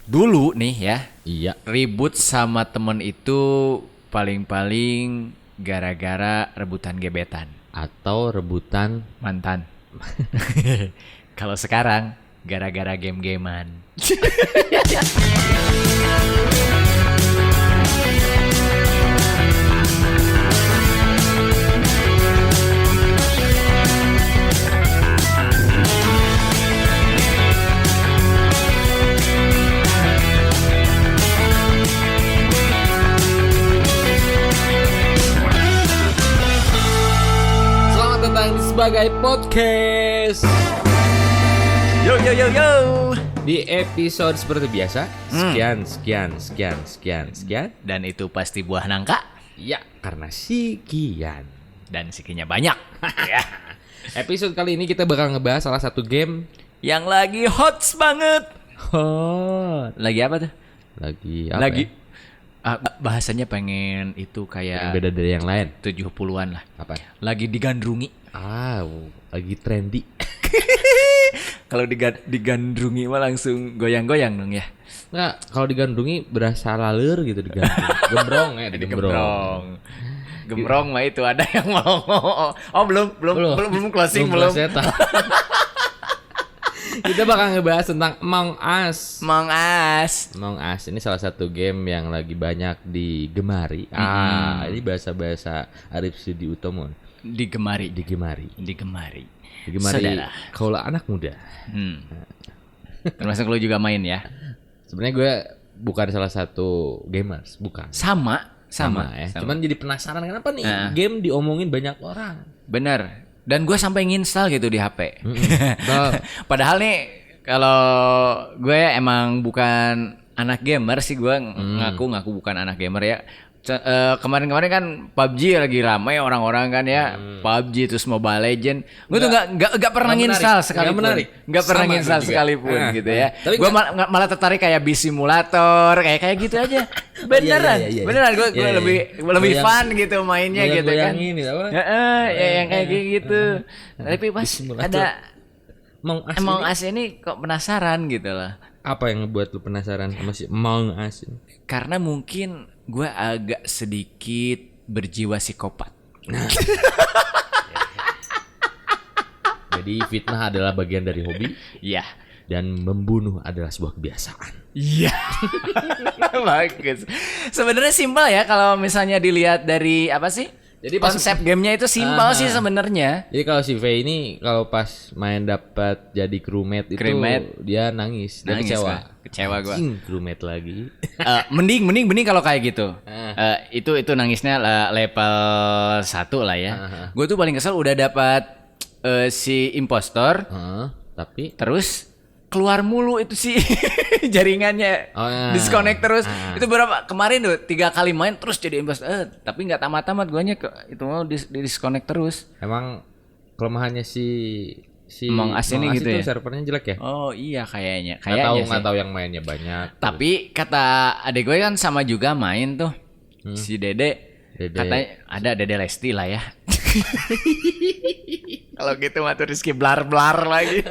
Dulu nih ya, Iya. ribut sama temen itu paling-paling gara-gara rebutan gebetan. Atau rebutan. Mantan. Kalau sekarang gara-gara game-gamean. Selamat datang di sebagai podcast. Yo yo yo yo. Di episode seperti biasa, sekian. Dan itu pasti buah nangka Ya, karena sekian. dan sikinya banyak. Ya. Episode kali ini kita bakal ngebahas salah satu game. Yang lagi hots banget. Hot. Lagi apa tuh? Lagi apa? Lagi Ya? bahasanya pengen itu Yang kayak beda dari yang lain. 70-an lah. Apa? Lagi digandrungi. Lagi trendy. Kalau digandrungi mah langsung goyang-goyang dong ya. Nggak, kalau digandrungi berasa laleur gitu digandrung. Gembrong ya, digembrong. Gembrong mah itu ada yang mau. Oh, belum closing belum. Close. Kita bakal ngebahas tentang Among Us. Among Us. Among Us ini salah satu game yang lagi banyak digemari. Ini bahasa-bahasa Arif Sudi Utomo. Digemari. Digemari Saudara. kaulah anak muda. Termasuk lo juga main ya. Sebenarnya gue bukan salah satu gamers, bukan. Sama ya. Cuman jadi penasaran kenapa nih game diomongin banyak orang. Bener. Dan gue sampai nginstal gitu di HP. Betul. Padahal nih kalau gue emang bukan anak gamer sih, gue ngaku bukan anak gamer ya. Kemarin kan PUBG lagi ramai orang-orang kan ya. PUBG terus Mobile Legend. Gue tuh nggak pernah nginstal sekalipun. Nggak pernah nginstal sekalipun gitu ya. Tapi gue malah tertarik kayak Beast Simulator kayak gitu aja. Beneran, Iya. beneran gue lebih Goyang- fun gitu mainnya gitu kan. Ini apa? Yang kayak gitu. Tapi pas Beast Simulator. ada Among Us Among ini Us ini kok penasaran gitu lah. apa yang ngebuat lu penasaran sama si Among Us ini? Karena mungkin gue agak sedikit berjiwa psikopat. Jadi fitnah adalah bagian dari hobi Iya. dan membunuh adalah sebuah kebiasaan. Iya. Bagus. Sebenarnya simpel ya kalau misalnya dilihat dari apa sih? Jadi pas- konsep gamenya itu simpel sih sebenarnya. Jadi kalau si V ini kalau pas main dapat jadi crewmate itu Crewmate. dia nangis dan Nangis, kecewa. Kak. Kecewa gua. Crewmate lagi. Mending kalau kayak gitu. Itu nangisnya level 1 lah ya. Gue tuh paling kesel udah dapat si impostor, Tapi terus keluar mulu itu sih jaringannya, disconnect terus. Itu berapa kemarin tuh 3 kali main terus jadi impostor, tapi nggak tamat-tamat guanya itu mau di disconnect terus. emang kelemahannya si Among Us ini gitu itu ya? servernya jelek ya? Oh iya kayaknya Nggak sih. tahu yang mainnya banyak. Tapi kata adek gue kan sama juga main tuh. Si Dede. Katanya ada Dede Lesti lah ya. Kalau gitu mah tuh Rizky blar-blar lagi.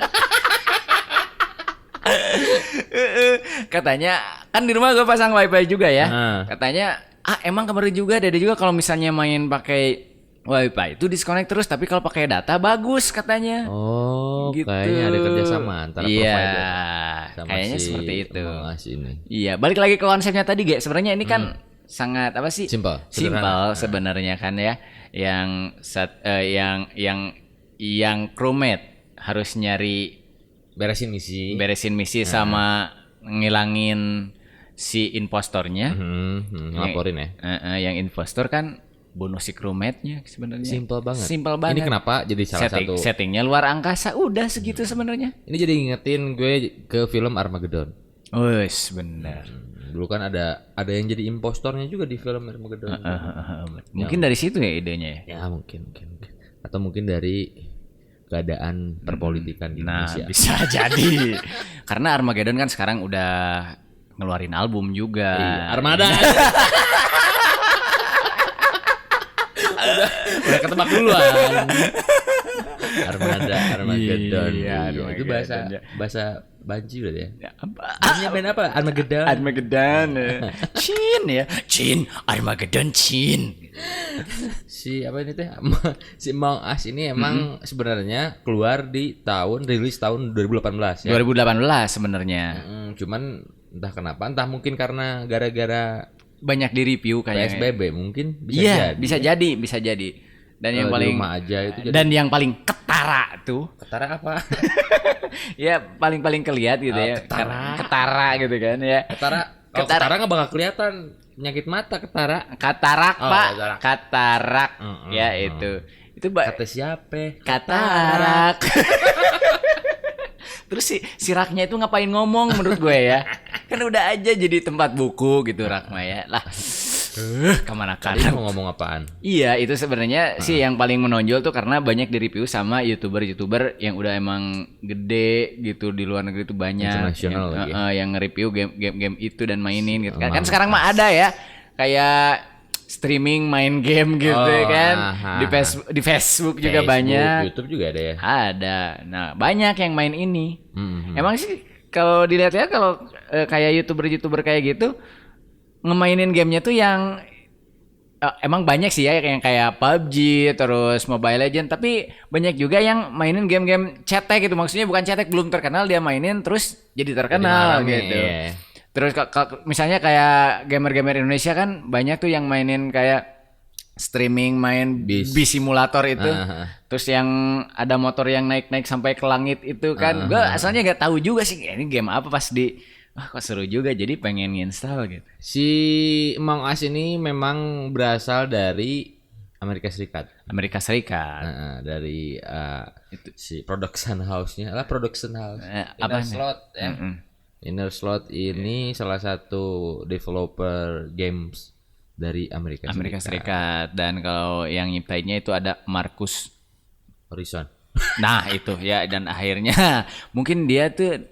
Katanya kan di rumah gue pasang wifi juga ya. Katanya emang kemarin juga Dede juga kalau misalnya main pakai wifi itu disconnect terus, tapi kalau pakai data bagus katanya. Oh, Gitu. kayaknya ada kerjasama antara provider sama kayaknya si seperti itu. Among Us ini. Iya, balik lagi ke konsepnya tadi, Ge. Sebenarnya ini kan sangat apa sih? Simpel, Simpel sederhana. sebenarnya kan ya. Yang crewmate harus nyari Beresin misi. sama ngilangin si impostornya. Ngelaporin ya. Yang impostor kan bunuh si crewmate-nya sebenarnya. Simpel banget. Simpel banget. Ini kenapa jadi salah satu settingnya luar angkasa, udah segitu sebenarnya. Ini jadi ngingetin gue ke film Armageddon. Wes, benar. Dulu kan ada yang jadi impostornya juga di film Armageddon. Mungkin dari situ ya idenya ya. Ya mungkin. Atau mungkin dari keadaan perpolitikan di Nah, Indonesia. bisa jadi. Karena Armageddon kan sekarang udah ngeluarin album juga. Armada. udah ketebak duluan. Armageddon. Iya, Iya, itu Armageddon, ya. bahasa Banci berarti ya. Ya, apa? Namanya band apa? Armageddon. Armageddon. Chin ya. Chin, Armageddon Chin. Si apa ini teh? Si Among Us ini emang sebenarnya keluar di rilis tahun 2018 ya. 2018 sebenarnya. Cuman entah kenapa, entah mungkin karena gara-gara Banyak di review kayaknya. PSBB mungkin Iya, bisa jadi. bisa jadi. Dan yang Kalau di paling rumah aja itu jadi dan yang paling ketara tuh. ketara apa? Ya paling kelihat gitu Oh, ya. ketara. Ketara gitu kan ya. Ketara. Oh, Ketara. ketara nggak bakal kelihatan penyakit mata ketara. Katarak, Oh, Pak. katarak. Katarak. Ya itu. Itu Kata siapa? katarak. Terus si Raknya itu ngapain ngomong menurut gue ya? Kan udah aja jadi tempat buku gitu Rakma ya. Lah. Kemana Tadi kan? mau ngomong apaan? Iya, itu sebenarnya sih yang paling menonjol tuh karena banyak di review sama YouTuber yang udah emang gede gitu di luar negeri tuh banyak Internasional yang, lagi. yang nge-review game itu dan mainin gitu kan. Kan sekarang mah ada ya kayak streaming main game gitu Oh, kan. aha. Di Facebook juga banyak. YouTube juga ada ya. Ada. Nah, banyak yang main ini. Mhm. Emang sih kalau dilihat ya kalau kayak YouTuber kayak gitu ngemainin gamenya tuh yang emang banyak sih ya yang kayak PUBG terus Mobile Legend, tapi banyak juga yang mainin game-game cetek gitu. Maksudnya bukan cetek, belum terkenal dia mainin terus jadi terkenal Jadi gitu. iya. Terus misalnya kayak gamer-gamer Indonesia kan banyak tuh yang mainin kayak streaming main Bis. simulator itu. Aha. Terus yang ada motor yang naik-naik sampai ke langit itu kan. Gue asalnya nggak tahu juga sih ini game apa, pas kok seru juga jadi pengen install gitu. Si Among Us ini memang berasal dari Amerika Serikat. Amerika Serikat. Dari si production house-nya. Production house. Apa Inner Slot ya. Inner Slot ini salah satu developer games dari Amerika Serikat. Dan kalau yang nyiptainnya itu ada Marcus. Horizon. Nah itu ya, dan akhirnya mungkin dia tuh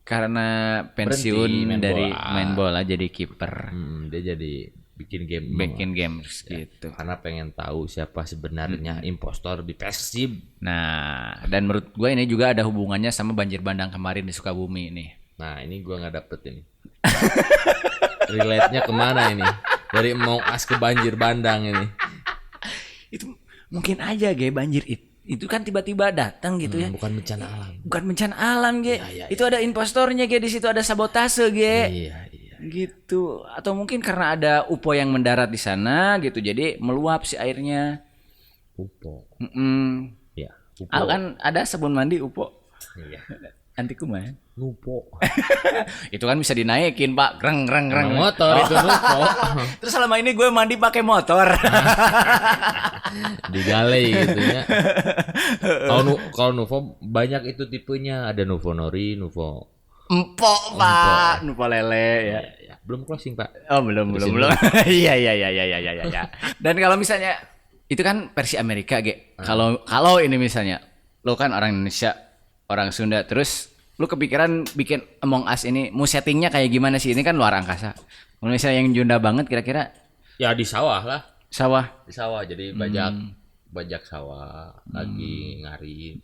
karena pensiun Berhenti dari bola. main bola jadi kiper. Dia jadi bikin game Games gitu. karena pengen tahu siapa sebenarnya impostor di Persib. Nah, dan menurut gue ini juga ada hubungannya sama banjir bandang kemarin di Sukabumi nih. Nah, ini gua nggak dapet ini. Relate-nya kemana ini? Dari Among Us ke banjir bandang ini. Itu mungkin aja banjir itu kan tiba-tiba datang gitu ya. Bukan bencana alam. Bukan bencana alam Iya. Itu ada impostornya di situ, ada sabotase Iya. gitu. Atau mungkin karena ada UFO yang mendarat di sana gitu, jadi meluap si airnya. UFO. Ya, UFO. Kan ada sabun mandi UFO. Iya. Anti kuman. UFO. Itu kan bisa dinaikin, Pak. Reng. Motor itu UFO. Terus selama ini gue mandi pakai motor. Digale gitu ya. Kalau Nuvo banyak itu tipenya, ada Nuvo Nori, Nuvo Empok, Pak. Nuvo lele ya. ya. Belum closing, Pak. Oh, belum. Iya. Dan kalau misalnya itu kan versi Amerika, Kalau ini misalnya lo kan orang Indonesia, orang Sunda, terus lu kepikiran bikin Among Us ini, mau settingnya kayak gimana sih? Ini kan luar angkasa. Kalau misalnya yang Junda banget kira-kira Ya di sawah lah. sawah. Di sawah jadi bajak sawah, lagi ngarit,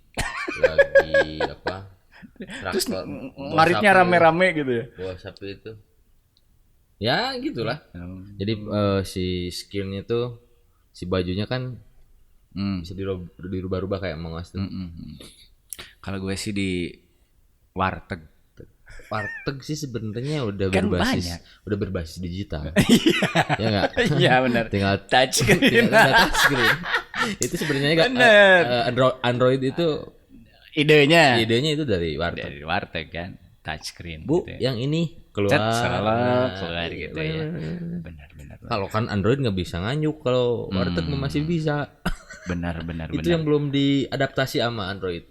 lagi apa? Terus traktor, bawa ngaritnya sapi, rame-rame gitu ya. bawa sapi itu. Ya gitulah. Jadi si skillnya tuh, si bajunya kan bisa dirubah-rubah kayak Among Us tuh. Kalau gue sih di warteg. Warteg sih sebenarnya udah Kan berbasis digital. Ya enggak? Iya benar. Tinggal Touch screen. touch screen. Itu sebenarnya Android itu Idenya idenya itu dari warteg. dari warteg kan, touch screen. Bu, gitu ya. yang ini keluar. Cet, keluar Iya, gitu ya. Benar. Kalau kan Android nggak bisa nganyuk, kalau warteg masih bisa. Benar. Itu yang belum diadaptasi sama Android.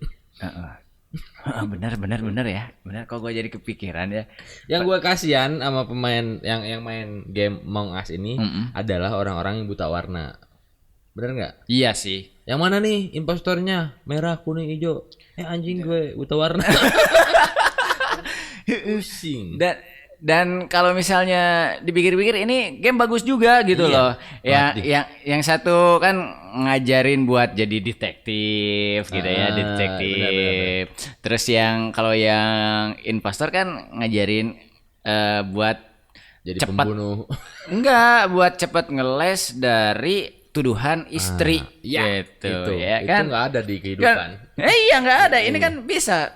Benar ya. Benar, kok gue jadi kepikiran ya. Yang gue kasihan sama pemain yang main game Among Us ini adalah orang-orang yang buta warna. Bener nggak? Iya sih. Yang mana nih impostornya? Merah, kuning, hijau. Anjing gue buta warna. Pusing. Dan kalau misalnya dipikir-pikir ini game bagus juga gitu Iya, loh. banget Yang satu kan ngajarin buat jadi detektif gitu ya, detektif. Terus kalau yang impostor kan ngajarin buat Jadi cepat. pembunuh. Enggak, buat cepat ngeles dari tuduhan istri gitu ya Itu kan. nggak ada di kehidupan. Iya nggak ada. Ini kan bisa.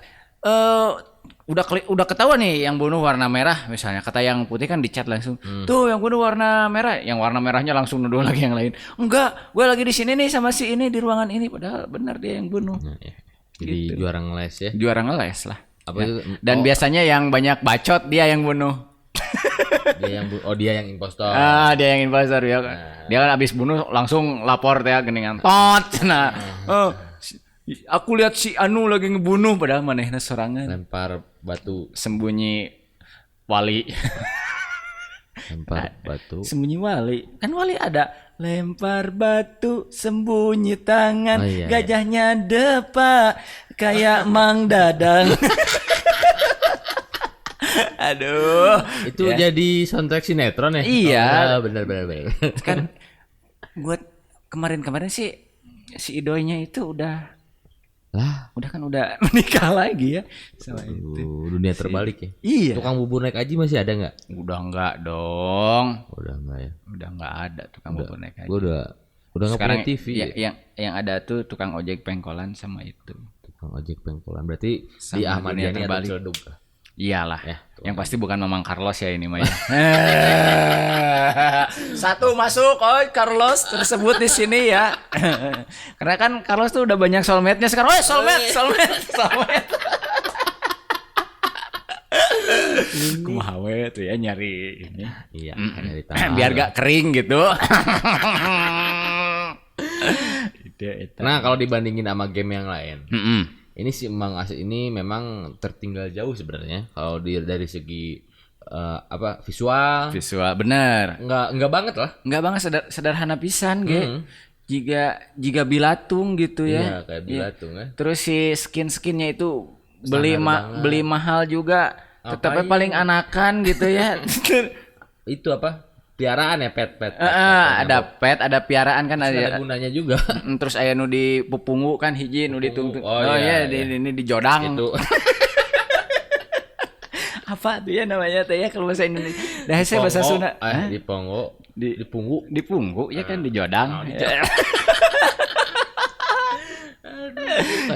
Udah ketahuan nih yang bunuh warna merah misalnya, kata yang putih kan dicat langsung. Tuh yang bunuh warna merah, yang warna merahnya langsung nuduh lagi yang lain. Enggak, gue lagi di sini nih sama si ini di ruangan ini, padahal benar dia yang bunuh. Nah, ya. Jadi juara ngeles ya. Juara ngeles lah. Apa Ya. itu? Dan biasanya yang banyak bacot dia yang bunuh. Dia yang impostor. Dia yang impostor ya. Dia kan abis bunuh langsung lapor ya geningan. Tot. Nah, aku lihat si Anu lagi ngebunuh padahal manehna sorangan. Lempar batu. Sembunyi wali. Lempar batu. Sembunyi wali. Kan wali ada lempar batu sembunyi tangan, Oh, iya, gajahnya depa kayak Mang Dadang. Aduh. Itu jadi soundtrack sinetron ya? Iya. Oh, benar. Kan buat kemarin sih si idoynya itu udah menikah lagi ya sama itu. Dunia terbalik ya. Iya. Tukang bubur naik haji masih ada nggak? Udah enggak dong. Udah enggak ya. Udah enggak ada tukang bubur naik haji. Gue udah nggak Sekarang punya TV. yang ada tuh tukang ojek pengkolan sama itu. Tukang ojek pengkolan. Berarti Sama di Ahmad dunia Yani ada terbalik. celedug. Iyalah. Ya, yang pasti bukan Mamang Carlos ya ini mah ya. Satu masuk, Carlos tersebut di sini ya. Karena kan Carlos tuh udah banyak soulmate-nya sekarang. Soulmate. Kumaha we tuh ya nyari ini. Iya, dari tanah. Biar gak kering gitu. Nah, kalau dibandingin sama game yang lain, Mm-mm. ini si Among Us ini memang tertinggal jauh sebenarnya. Kalau dari segi visual, bener. enggak banget lah. Enggak banget sederhana pisan ge. Jika bilatung gitu Iya, ya. kayak bilatung ya. Terus si skin-skinnya itu Standar beli mahal juga. Tetapnya Ngapain? paling anakan gitu ya. Itu apa? Piaraan ya, pet. Ada pet, ada piaraan kan Ada ada. gunanya juga. Terus aya nu di pupungu kan hiji nu ditungtung. Oh, iya. Ini di jodang. Itu. Apa tuh ya namanya teh ya kalau bahasa Indonesia. Dah saya bahasa Sunda. Di Pongo, Di- di Punggu. Di punggu ya kan di jodang.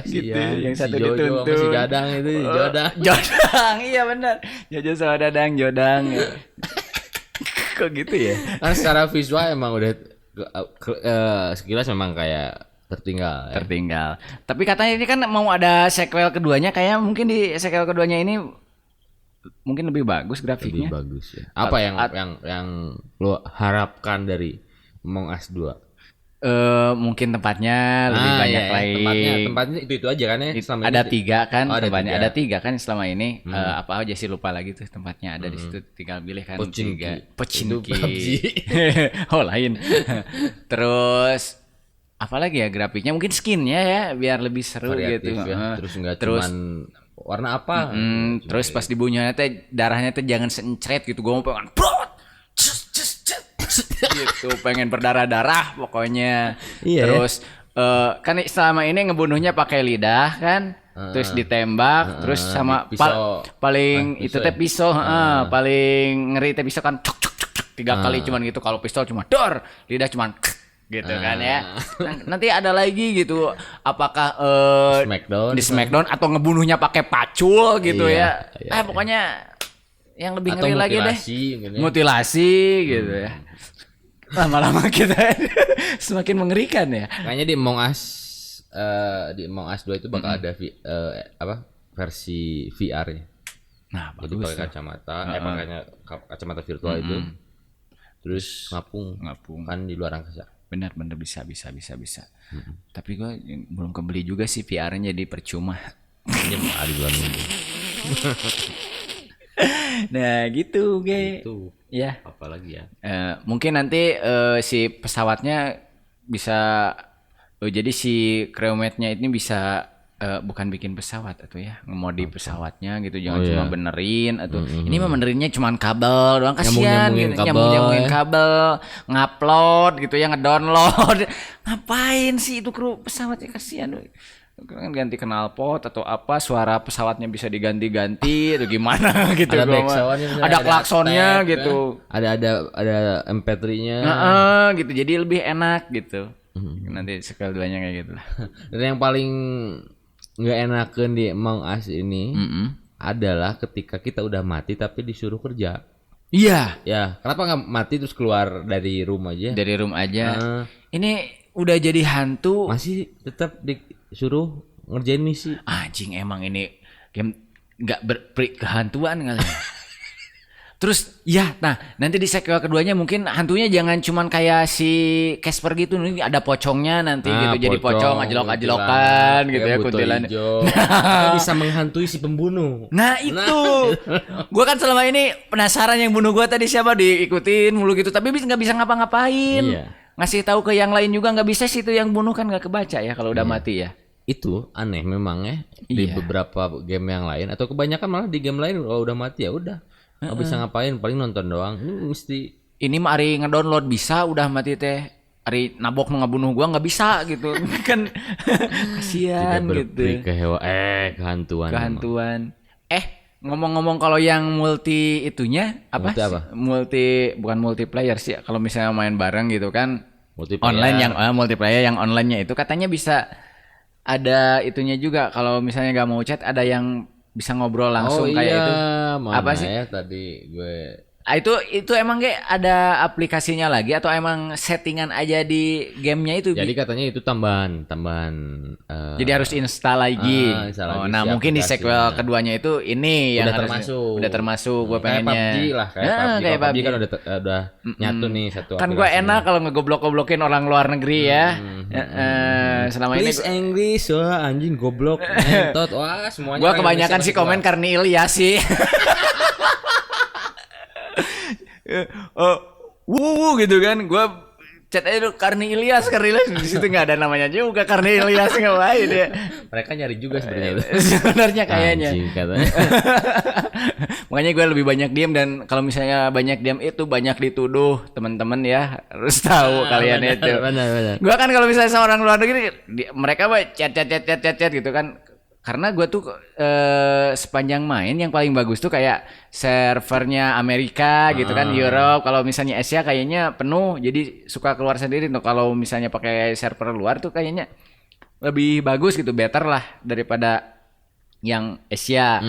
Gitu, yang satu si Jojo dituntun. sama si Dadang itu di Jodang. Jodang, iya benar. Jojo sama Dadang jodang. Kok gitu ya? Kan secara visual emang udah sekilas memang kayak tertinggal. Ya. Tertinggal. Tapi katanya ini kan mau ada sequel keduanya, kayak mungkin di sequel keduanya ini mungkin lebih bagus Lebih grafiknya. bagus ya. Apa yang lo harapkan dari Among Us 2? Mungkin tempatnya lebih banyak iya, lagi. tempatnya itu aja kan ya. Selama Ada ini. 3 kan Oh, ada tempatnya. 3. Ada 3 kan selama ini. Apa aja sih lupa lagi tuh tempatnya ada di situ. Tinggal pilih kan Pochinki. 3. Pochinki. Itu PUBG. Oh lain. Terus apalagi ya grafiknya, mungkin skinnya ya biar lebih seru Variatif gitu. ya. Terus enggak Terus cuman warna apa? terus pas dibunyanya teh darahnya teh jangan seencret gitu. Gue mau pengen brot, gitu, pengen berdarah-darah pokoknya. Iya, Terus kan selama ini ngebunuhnya pakai lidah kan. Terus ditembak, terus sama pisau. paling itu pisau teh ya? pisau, paling ngeri teh pisau kan cuk cuk cuk cuk 3 kali cuman gitu. Kalau pistol cuma dor, lidah cuman gitu kan ya. Nanti ada lagi gitu. Apakah Smackdown. di Smackdown atau ngebunuhnya pakai pacul gitu Iya, ya. Pokoknya yang lebih Atau ngeri lagi deh. mutilasi mungkin ya. Mutilasi gitu ya. Lama-lama kita semakin mengerikan ya. Kayaknya di Among Us 2 itu bakal ada versi VR-nya. Nah, Jadi bagus. pakai kacamata, pakai kacamata virtual itu. Terus ngapung kan di luar angkasa. Benar bisa. Tapi gue belum kebeli juga sih VR-nya, jadi percuma. Ini mau di bulan minggu. Nah, gitu, ge. Itu Ya. apalagi ya? Mungkin nanti si pesawatnya bisa jadi si crewmate-nya ini bisa bukan bikin pesawat atau ya ngemodi pesawatnya gitu, jangan cuma benerin atau ini mah benerinnya cuma kabel doang, kasihan gitu, nyambungin kabel, ngupload gitu ya, ngedownload. Ngapain sih itu kru pesawatnya, kasihan kan, ganti knalpot atau apa, suara pesawatnya bisa diganti-ganti atau gimana gitu, ada klaksonnya gitu, ada MP3-nya gitu, jadi lebih enak gitu. Nanti sekali duanya kayak gitu lah. Dan yang paling nggak enakan di Among Us ini adalah ketika kita udah mati tapi disuruh kerja. Iya. Ya, kenapa nggak mati terus keluar dari room aja? Dari room aja. Ini udah jadi hantu masih tetap disuruh ngerjain misi. Anjing, emang ini game nggak berperi kehantuan kali. Terus ya, nah nanti di sequel keduanya mungkin hantunya jangan cuman kayak si Casper gitu, nih ada pocongnya nanti gitu, jadi pocong ajlok-ajlokan gitu ya, kuntilan. Bisa menghantui si pembunuh. Nah itu, gue kan selama ini penasaran yang bunuh gue tadi siapa, diikutin mulu gitu, tapi nggak bisa ngapa-ngapain. Iya. Ngasih tahu ke yang lain juga nggak bisa sih, itu yang bunuh kan nggak kebaca ya kalau udah mati ya. Itu aneh memang ya di beberapa game yang lain, atau kebanyakan malah di game lain kalau udah mati ya udah. Nggak bisa ngapain, paling nonton doang. Ini mah ari ngedownload bisa, udah mati teh. Ari nabok ngebunuh gua nggak bisa gitu. Kan kasihan gitu. Kehantuan. Ngomong-ngomong kalau yang multi itunya apa? Bukan multiplayer sih. Kalau misalnya main bareng gitu kan. Online yang multiplayer yang online-nya itu katanya bisa ada itunya juga. Kalau misalnya nggak mau chat, ada yang bisa ngobrol langsung kayak itu. Apa sih? Tadi gue itu emang kayak ada aplikasinya lagi atau emang settingan aja di gamenya itu? Jadi katanya itu tambahan. Jadi harus install lagi. Nah mungkin di sequel keduanya itu ini yang udah termasuk gue pengennya. Kayak PUBG kan udah nyatu nih satu. Kan gue enak kalau ngegoblok-goblokin orang luar negeri ya. Selama Please ini English, wah anjing goblok, entot, wah semuanya. Gue kebanyakan sih komen Karni Ilyas sih. Gitu kan, gue chat aja dulu Karni Ilyas di situ nggak ada namanya juga Karni Ilyas, ngapain ya? Mereka nyari juga sebenarnya itu. Sebenarnya kayaknya. Makanya gue lebih banyak diam, dan kalau misalnya banyak diam itu banyak dituduh teman-teman ya, harus tahu kalian itu. Benar. Gue kan kalau misalnya sama orang luar negeri, mereka chat gitu kan. Karena gue tuh sepanjang main yang paling bagus tuh kayak servernya Amerika gitu kan, Europe. Kalau misalnya Asia kayaknya penuh, jadi suka keluar sendiri tuh. Kalau misalnya pakai server luar tuh kayaknya lebih bagus gitu, better lah daripada yang Asia.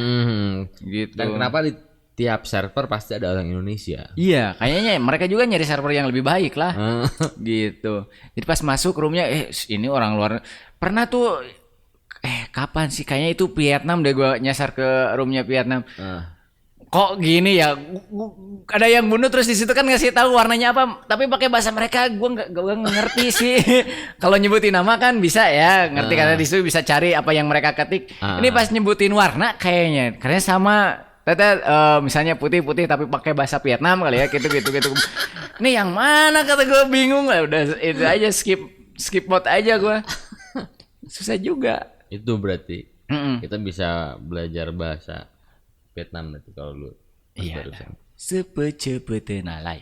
Gitu. Dan kenapa di tiap server pasti ada orang Indonesia? Iya, kayaknya mereka juga nyari server yang lebih baik lah. Gitu. Jadi pas masuk roomnya, ini orang luar. Pernah tuh kapan sih, kayaknya itu Vietnam deh, gue nyasar ke roomnya Vietnam. Kok gini ya, ada yang bunuh terus di situ kan ngasih tahu warnanya apa, tapi pakai bahasa mereka, gue nggak ngerti sih. Kalau nyebutin nama kan bisa ya ngerti, karena di situ bisa cari apa yang mereka ketik. Ini pas nyebutin warna kayaknya sama misalnya putih tapi pakai bahasa Vietnam kali ya, gitu. Ini yang mana, kata gue bingung. Udah itu aja, skip mode aja gue. Susah juga. Itu berarti kita bisa belajar bahasa Vietnam nanti kalau lu. Iya. Sepecepetenalai.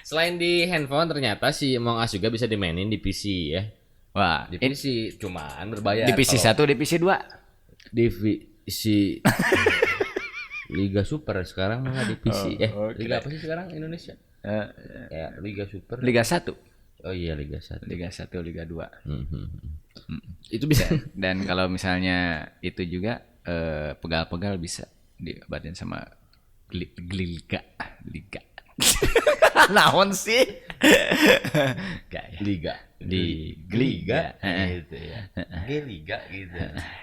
Selain di handphone, ternyata si Among Us juga bisa dimainin di PC ya. Wah, di PC cuman berbayar. Di PC 1, di PC 2. Di PC Liga Super sekarang mah di PC. Liga apa sih sekarang Indonesia? Ya, Liga Super. Liga 1. Oh iya, Liga 1. Liga 1, Liga 2. Itu bisa. Dan kalau misalnya itu juga pegal-pegal bisa diobatin sama Liga. Naon sih? Liga. Di Liga gitu ya. Liga gitu.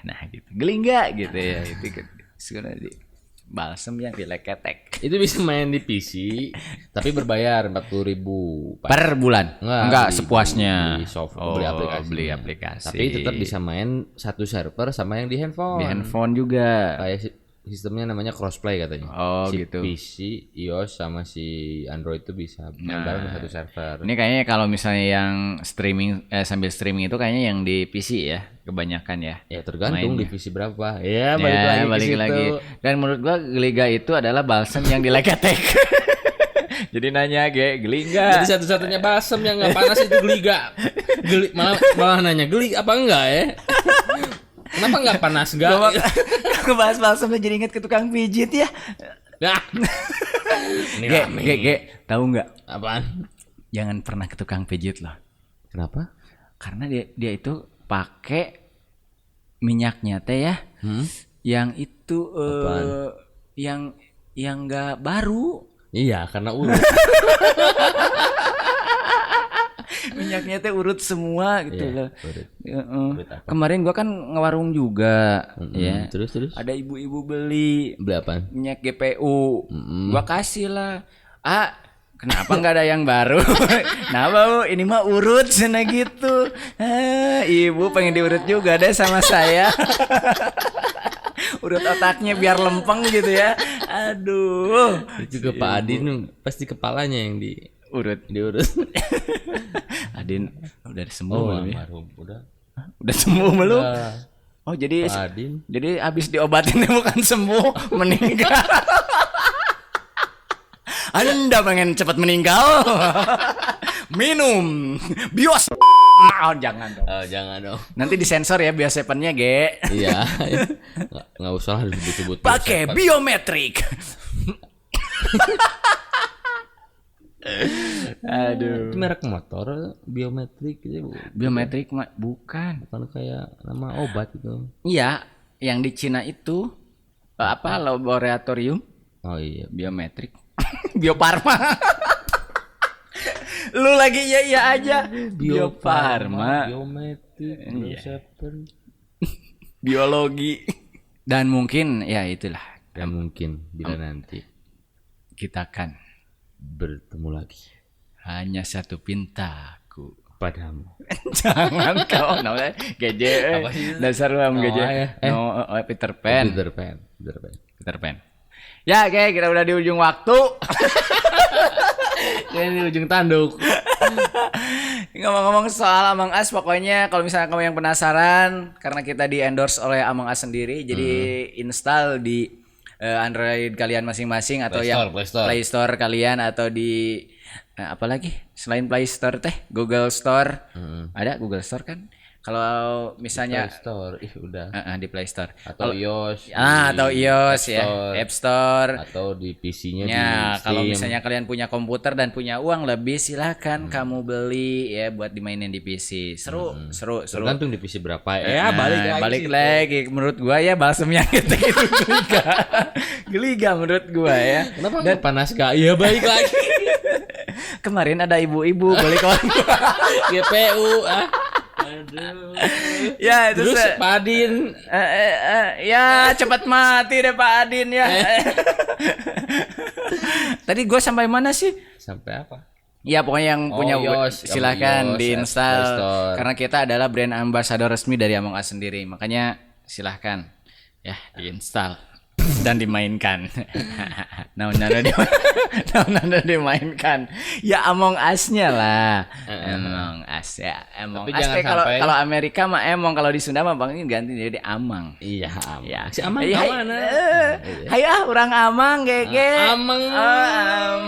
Nah, gitu. Gelingga gitu ya. Itu sebenarnya di balsem yang dileketek. Itu bisa main di PC tapi berbayar 40.000 per bulan. Enggak sepuasnya. Beli aplikasi. Tapi tetap bisa main satu server sama yang di handphone. Di handphone juga. Kayak sistemnya namanya crossplay katanya. Oh, si gitu. PC, iOS sama si Android itu bisa main bareng di satu server. Ini kayaknya kalau misalnya yang streaming sambil streaming itu kayaknya yang di PC ya kebanyakan ya. Ya tergantung mainnya. divisi berapa. Ya balik lagi ke situ. Dan menurut gua Geliga itu adalah balsam yang di Legatek. Jadi nanya geli enggak? Jadi satu-satunya balsam yang nggak panas itu Geliga. Malah nanya geli apa enggak ya? Kenapa nggak panas enggak? Ngebahas balsamnya jadi inget ke tukang pijit ya. Nah. Ge, tahu nggak? Apaan? Jangan pernah ke tukang pijit loh. Kenapa? Karena dia itu pakai minyaknya teh ya. Yang itu yang nggak baru. Iya, karena urut. Minyaknya teh urut semua gitu loh. Urut apa? Kemarin gua kan ngewarung juga ya. Terus Ada ibu-ibu beli apa? minyak GPU. Gua kasih lah. Kenapa nggak ada yang baru? Nah, Bu, ini mah urut sana gitu. Ibu pengen diurut juga deh sama saya. Urut otaknya biar lempeng gitu ya. Aduh. Itu juga Pak Adin pasti kepalanya yang diurut. Adin udah sembuh belum ya? Almarhum udah. Udah sembuh belum? Oh, jadi Pak Adin. Jadi abis diobatin bukan sembuh, meninggal. Anda pengen cepat meninggal? Minum bios. Jangan dong. Jangan dong. Nanti disensor ya biosepannya, Ge. Iya. Nggak usah lah disebut-sebut. Pakai biometrik. Aduh. Itu merek motor biometrik gitu. Biometrik bukan. Bukan kayak nama obat itu. Iya, yang di Cina itu apa laboratorium? Oh iya, biometrik. Bio Farma. Lu lagi iya aja. Bio Farma. Biometrik. Biologi. Dan mungkin ya itulah. Dan mungkin bila nanti kita akan bertemu lagi. Hanya satu pintaku padamu. Jangan kau namanya GJ. Dasar lu am GJ. Peter Pan. Peter Pan. Ya, oke, kita udah di ujung waktu. Ini di ujung tanduk. Ngomong-ngomong soal Among Us, pokoknya kalau misalnya kamu yang penasaran, karena kita di endorse oleh Among Us sendiri, jadi install di Android kalian masing-masing atau Play Store kalian atau di apa lagi selain Play Store teh Google Store. Ada Google Store kan? Kalau misalnya Play Store, udah. Di Play Store. Atau iOS. Atau iOS ya, App Store. Atau di PC-nya ya, di kalau misalnya kalian punya komputer dan punya uang lebih, silakan kamu beli ya buat dimainin di PC. Seru. Tergantung di PC berapa. Ya, balik lagi. Menurut gua ya balsamnya gitu Geliga menurut gua ya. Kenapa dan panas gak? Iya, balik lagi. Kemarin ada ibu-ibu beli kawan gua. GPU Aduh. Ya itu terus Pak Adin ya cepat mati deh Pak Adin ya. Tadi gue sampai mana sih? Sampai apa? Ya pokoknya yang punya silahkan diinstal karena kita adalah brand ambassador resmi dari Among Us sendiri, makanya silahkan ya diinstal dan dimainkan. Nanda dimainkan. Ya Among Us-nya lah. Among Us ya. Among Us kalau Amerika mah emong, kalau di Sunda mah Bang ganti jadi Amang. Iya, Amang. Ya. Si Amang mana? Hayu urang Amang gege. Amang. Amang.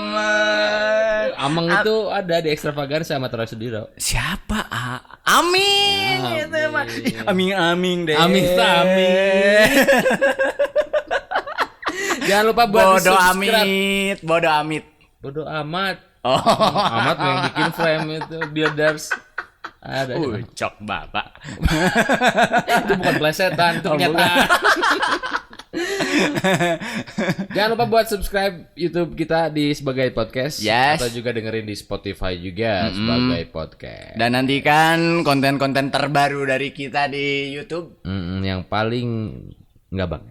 Amang itu ada di Extravaganza sama Troy Sudiro. Siapa? Aming itu mah. Aming deh. Aming. Jangan lupa buat subscribe. Bodo amat. Oh. Amat yang bikin frame itu Builders. Ada. Cok bapak. Itu bukan plesetan, itu kenyataan. Jangan lupa buat subscribe YouTube kita di sebagai podcast, atau juga dengerin di Spotify juga sebagai podcast. Dan nantikan konten-konten terbaru dari kita di YouTube. Yang paling enggak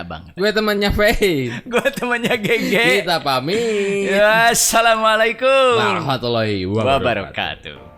banget. Gue temannya Faye. Gue temannya Gege. Kita pamit. Assalamualaikum warahmatullahi wabarakatuh.